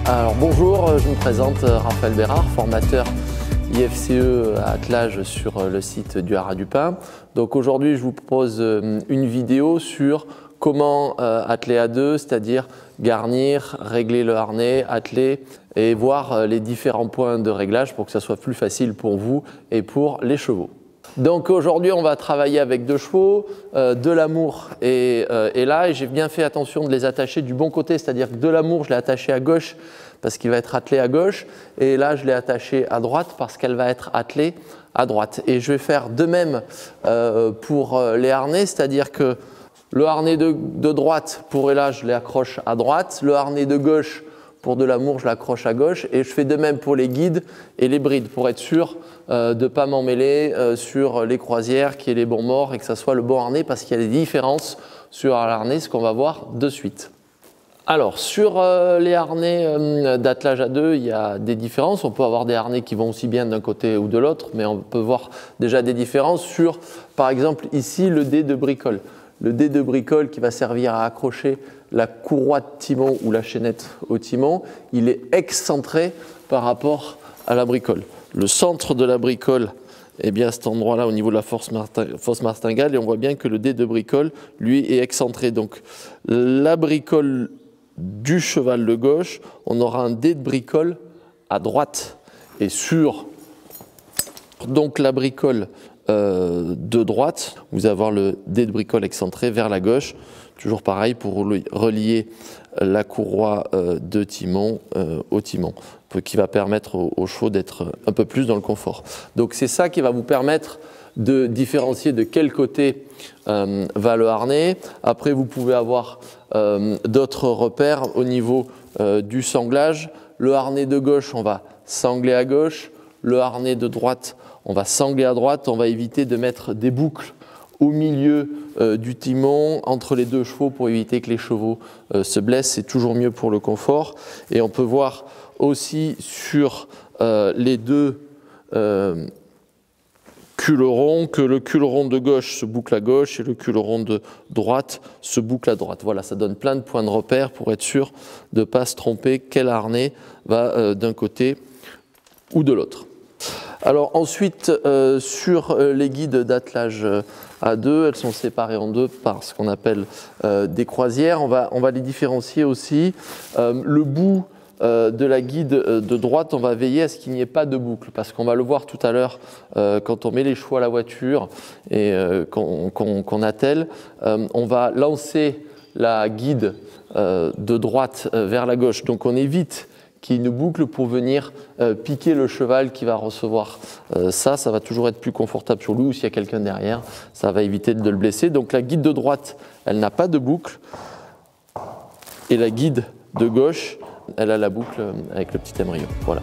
Alors bonjour, je me présente Raphaël Bérard, formateur IFCE à attelage sur le site du Haras du Pin. Donc aujourd'hui je vous propose une vidéo sur comment atteler à deux, c'est-à-dire garnir, régler le harnais, atteler et voir les différents points de réglage pour que ça soit plus facile pour vous et pour les chevaux. Donc aujourd'hui on va travailler avec deux chevaux, de l'amour et là, et j'ai bien fait attention de les attacher du bon côté, c'est-à-dire que de l'amour je l'ai attaché à gauche parce qu'il va être attelé à gauche et là je l'ai attaché à droite parce qu'elle va être attelée à droite. Et je vais faire de même pour les harnais, c'est-à-dire que le harnais de droite pour là je l'accroche à droite, le harnais de gauche pour de l'amour, je l'accroche à gauche et je fais de même pour les guides et les brides pour être sûr de ne pas m'emmêler sur les croisières, qu'il y ait les bons morts et que ça soit le bon harnais parce qu'il y a des différences sur l'harnais, ce qu'on va voir de suite. Alors, sur les harnais d'attelage à deux, il y a des différences. On peut avoir des harnais qui vont aussi bien d'un côté ou de l'autre, mais on peut voir déjà des différences sur, par exemple, ici, le dé de bricole. Le dé de bricole qui va servir à accrocher la courroie de timon ou la chaînette au timon, il est excentré par rapport à la bricole. Le centre de la bricole est bien à cet endroit-là au niveau de la fosse martingale et on voit bien que le dé de bricole, lui, est excentré. Donc la bricole du cheval de gauche, on aura un dé de bricole à droite. Et sur donc la bricole de droite, vous allez avoir le dé de bricole excentré vers la gauche. Toujours pareil pour relier la courroie de timon au timon, qui va permettre aux chevaux d'être un peu plus dans le confort. Donc c'est ça qui va vous permettre de différencier de quel côté va le harnais. Après vous pouvez avoir d'autres repères au niveau du sanglage. Le harnais de gauche, on va sangler à gauche. Le harnais de droite, on va sangler à droite. On va éviter de mettre des boucles au milieu du timon, entre les deux chevaux pour éviter que les chevaux se blessent. C'est toujours mieux pour le confort. Et on peut voir aussi sur les deux culerons que le culeron de gauche se boucle à gauche et le culeron de droite se boucle à droite. Voilà, ça donne plein de points de repère pour être sûr de ne pas se tromper quel harnais va d'un côté ou de l'autre. Alors ensuite, sur les guides d'attelage à deux, elles sont séparées en deux par ce qu'on appelle des croisières. On va les différencier aussi. Le bout de la guide de droite, on va veiller à ce qu'il n'y ait pas de boucle parce qu'on va le voir tout à l'heure quand on met les chevaux à la voiture et qu'on attelle, on va lancer la guide de droite vers la gauche. Donc on évite qu'il y ait une boucle pour venir piquer le cheval qui va recevoir ça va toujours être plus confortable sur lui ou s'il y a quelqu'un derrière, ça va éviter de le blesser. Donc la guide de droite, elle n'a pas de boucle et la guide de gauche, elle a la boucle avec le petit émerillon. Voilà.